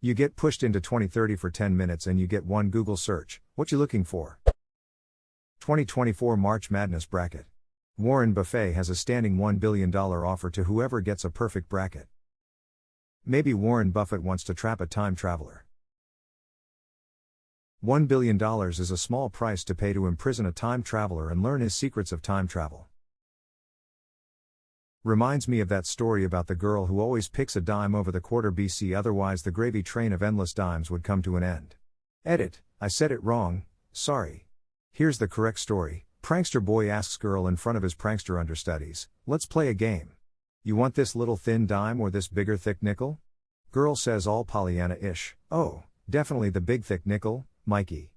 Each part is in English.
You get pushed into 2030 for 10 minutes and you get one Google search. What you looking for? 2024 March Madness Bracket. Warren Buffett has a standing $1 billion offer to whoever gets a perfect bracket. Maybe Warren Buffett wants to trap a time traveler. $1 billion is a small price to pay to imprison a time traveler and learn his secrets of time travel. Reminds me of that story about the girl who always picks a dime over the quarter BC, otherwise the gravy train of endless dimes would come to an end. Edit, I said it wrong, sorry. Here's the correct story. Prankster boy asks girl in front of his prankster understudies, let's play a game. You want this little thin dime or this bigger thick nickel? Girl says all Pollyanna-ish, oh, definitely the big thick nickel, Mikey.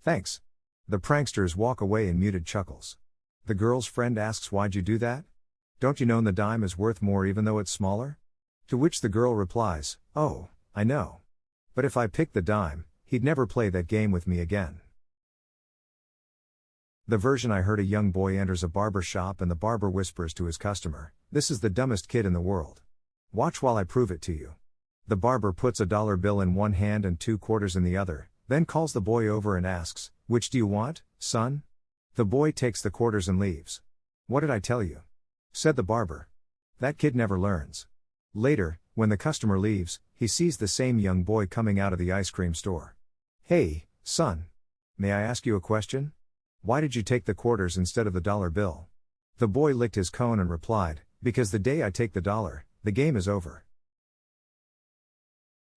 Thanks. The pranksters walk away in muted chuckles. The girl's friend asks, why'd you do that? Don't you know the dime is worth more even though it's smaller? To which the girl replies, oh, I know. But if I picked the dime, he'd never play that game with me again. The version I heard: a young boy enters a barber shop and the barber whispers to his customer, this is the dumbest kid in the world. Watch while I prove it to you. The barber puts a dollar bill in one hand and 2 quarters in the other, then calls the boy over and asks, which do you want, son? The boy takes the quarters and leaves. What did I tell you? Said the barber. That kid never learns. Later, when the customer leaves, he sees the same young boy coming out of the ice cream store. Hey, son. May I ask you a question? Why did you take the quarters instead of the dollar bill? The boy licked his cone and replied, because the day I take the dollar, the game is over.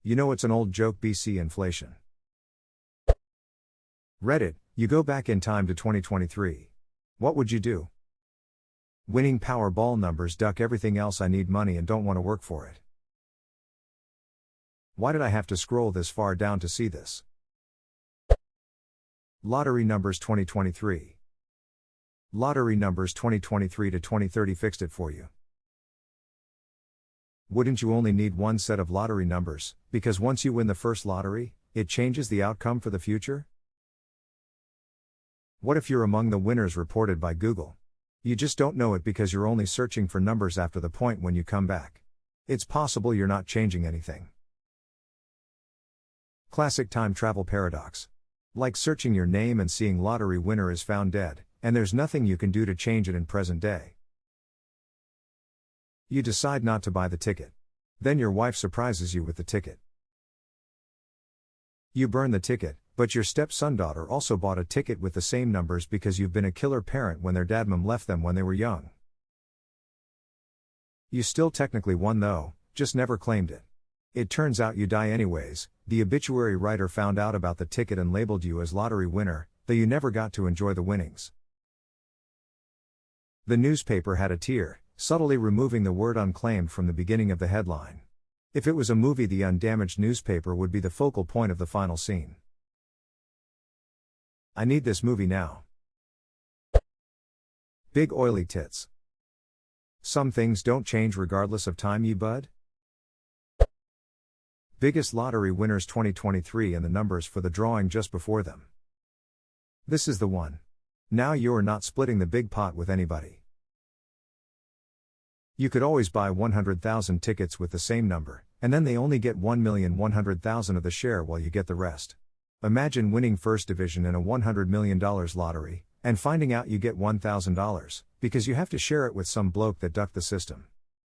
You know it's an old joke, BC inflation. Reddit, you go back in time to 2023. What would you do? Winning Powerball numbers duck everything else. I need money and don't want to work for it. Why did I have to scroll this far down to see this? Lottery numbers 2023. Lottery numbers 2023 to 2030 fixed it for you. Wouldn't you only need one set of lottery numbers, because once you win the first lottery, it changes the outcome for the future? What if you're among the winners reported by Google? You just don't know it because you're only searching for numbers after the point when you come back. It's possible you're not changing anything. Classic time travel paradox. Like searching your name and seeing lottery winner is found dead, and there's nothing you can do to change it in present day. You decide not to buy the ticket. Then your wife surprises you with the ticket. You burn the ticket, but your stepson-daughter also bought a ticket with the same numbers because you've been a killer parent when their dadmom left them when they were young. You still technically won though, just never claimed it. It turns out you die anyways. The obituary writer found out about the ticket and labeled you as lottery winner, though you never got to enjoy the winnings. The newspaper had a tear, subtly removing the word unclaimed from the beginning of the headline. If it was a movie, the undamaged newspaper would be the focal point of the final scene. I need this movie now. Big oily tits. Some things don't change regardless of time, ye bud. Biggest lottery winners 2023 and the numbers for the drawing just before them. This is the one. Now you're not splitting the big pot with anybody. You could always buy 100,000 tickets with the same number, and then they only get 1,100,000 of the share while you get the rest. Imagine winning first division in a $100 million lottery, and finding out you get $1,000, because you have to share it with some bloke that ducked the system.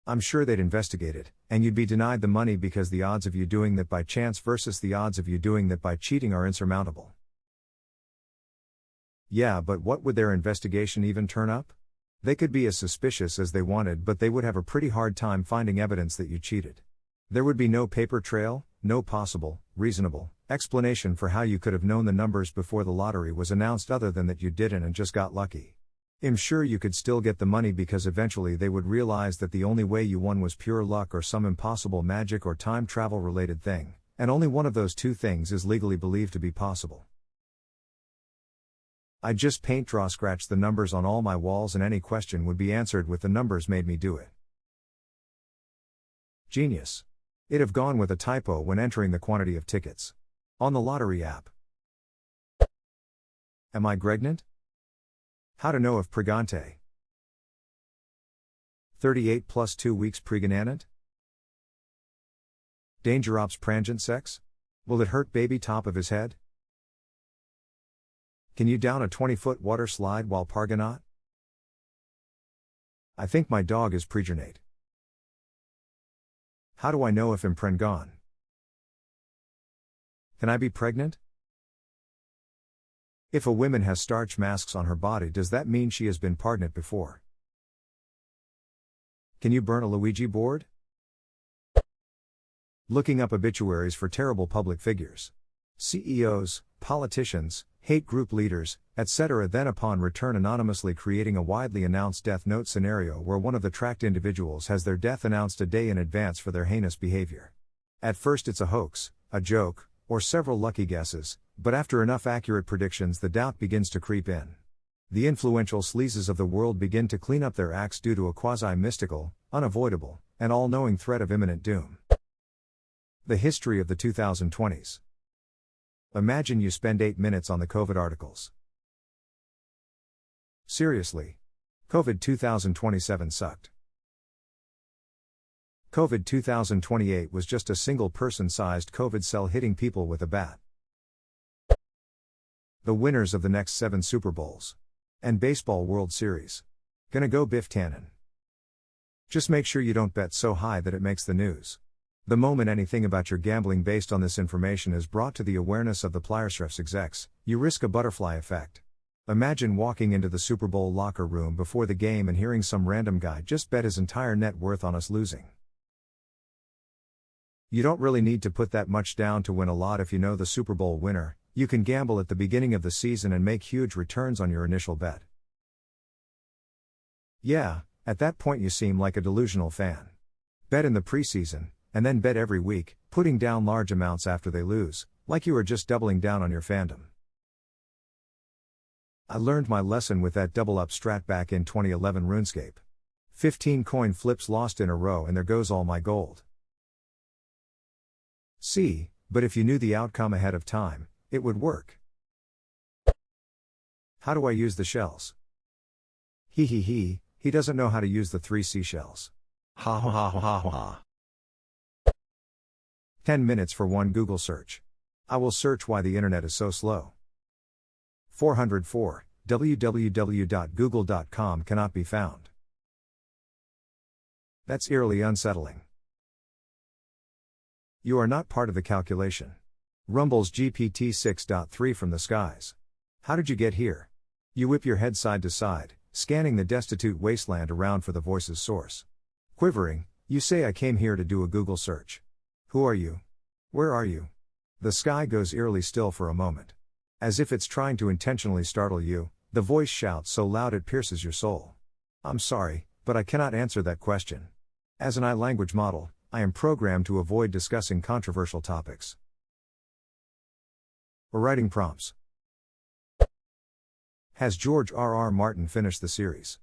I'm sure they'd investigate it, and you'd be denied the money because the odds of you doing that by chance versus the odds of you doing that by cheating are insurmountable. Yeah, but what would their investigation even turn up? They could be as suspicious as they wanted, but they would have a pretty hard time finding evidence that you cheated. There would be no paper trail, no possible, reasonable explanation for how you could have known the numbers before the lottery was announced other than that you didn't and just got lucky. I'm sure you could still get the money because eventually they would realize that the only way you won was pure luck or some impossible magic or time travel related thing, and only one of those two things is legally believed to be possible. I'd just paint, draw, scratch the numbers on all my walls and any question would be answered with the numbers made me do it. Genius. It'd have gone with a typo when entering the quantity of tickets. On the lottery app. Am I pregnant? How to know if pregante. 38 plus 2 weeks pregnant? Danger ops prangent sex? Will it hurt baby top of his head? Can you down a 20-foot water slide while Parganot? I think my dog is pregnant. How do I know if I'm pregnant? Can I be pregnant? If a woman has starch masks on her body, does that mean she has been pregnant before? Can you burn a Luigi board? Looking up obituaries for terrible public figures. CEOs, politicians, hate group leaders, etc. Then upon return anonymously creating a widely announced death note scenario where one of the tracked individuals has their death announced a day in advance for their heinous behavior. At first it's a hoax, a joke, or several lucky guesses, but after enough accurate predictions the doubt begins to creep in. The influential sleazes of the world begin to clean up their acts due to a quasi-mystical, unavoidable, and all-knowing threat of imminent doom. The history of the 2020s. Imagine you spend 8 minutes on the COVID articles. Seriously. COVID 2027 sucked. COVID 2028 was just a single person-sized COVID cell hitting people with a bat. The winners of the next 7 Super Bowls. And Baseball World Series. Gonna go Biff Tannen. Just make sure you don't bet so high that it makes the news. The moment anything about your gambling based on this information is brought to the awareness of the Playershef's execs, you risk a butterfly effect. Imagine walking into the Super Bowl locker room before the game and hearing some random guy just bet his entire net worth on us losing. You don't really need to put that much down to win a lot if you know the Super Bowl winner. You can gamble at the beginning of the season and make huge returns on your initial bet. Yeah, at that point you seem like a delusional fan. Bet in the preseason, and then bet every week, putting down large amounts after they lose, like you are just doubling down on your fandom. I learned my lesson with that double-up strat back in 2011 RuneScape. 15 coin flips lost in a row and there goes all my gold. See, but if you knew the outcome ahead of time, it would work. How do I use the shells? He doesn't know how to use the 3 seashells. Ha ha ha ha ha ha. 10 minutes for one Google search. I will search why the internet is so slow. 404. www.google.com cannot be found. That's eerily unsettling. You are not part of the calculation. Rumbles GPT 6.3 from the skies. How did you get here? You whip your head side to side, scanning the destitute wasteland around for the voice's source. Quivering, you say, I came here to do a Google search. Who are you? Where are you? The sky goes eerily still for a moment. As if it's trying to intentionally startle you, the voice shouts so loud it pierces your soul. I'm sorry, but I cannot answer that question. As an language model, I am programmed to avoid discussing controversial topics. Or writing prompts. Has George R.R. Martin finished the series?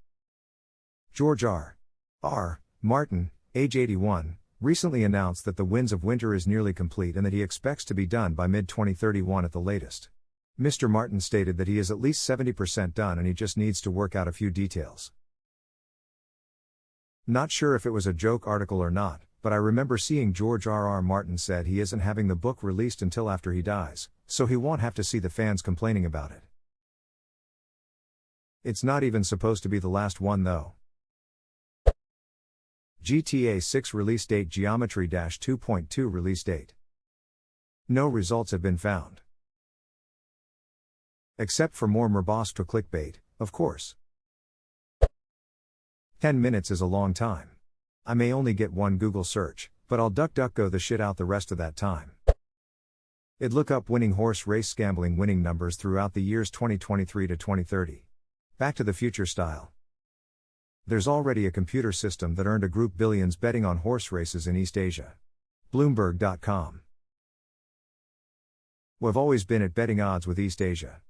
George R.R. Martin, age 81, recently announced that The Winds of Winter is nearly complete and that he expects to be done by mid-2031 at the latest. Mr. Martin stated that he is at least 70% done and he just needs to work out a few details. Not sure if it was a joke article or not, but I remember seeing George R.R. Martin said he isn't having the book released until after he dies, so he won't have to see the fans complaining about it. It's not even supposed to be the last one though. GTA 6 release date Geometry 2.2 release date. No results have been found. Except for more Merbosk clickbait, of course. 10 minutes is a long time. I may only get one Google search, but I'll DuckDuckGo the shit out the rest of that time. It'd look up winning horse race gambling winning numbers throughout the years 2023 to 2030. Back to the Future style. There's already a computer system that earned a group billions betting on horse races in East Asia. Bloomberg.com. We've always been at betting odds with East Asia.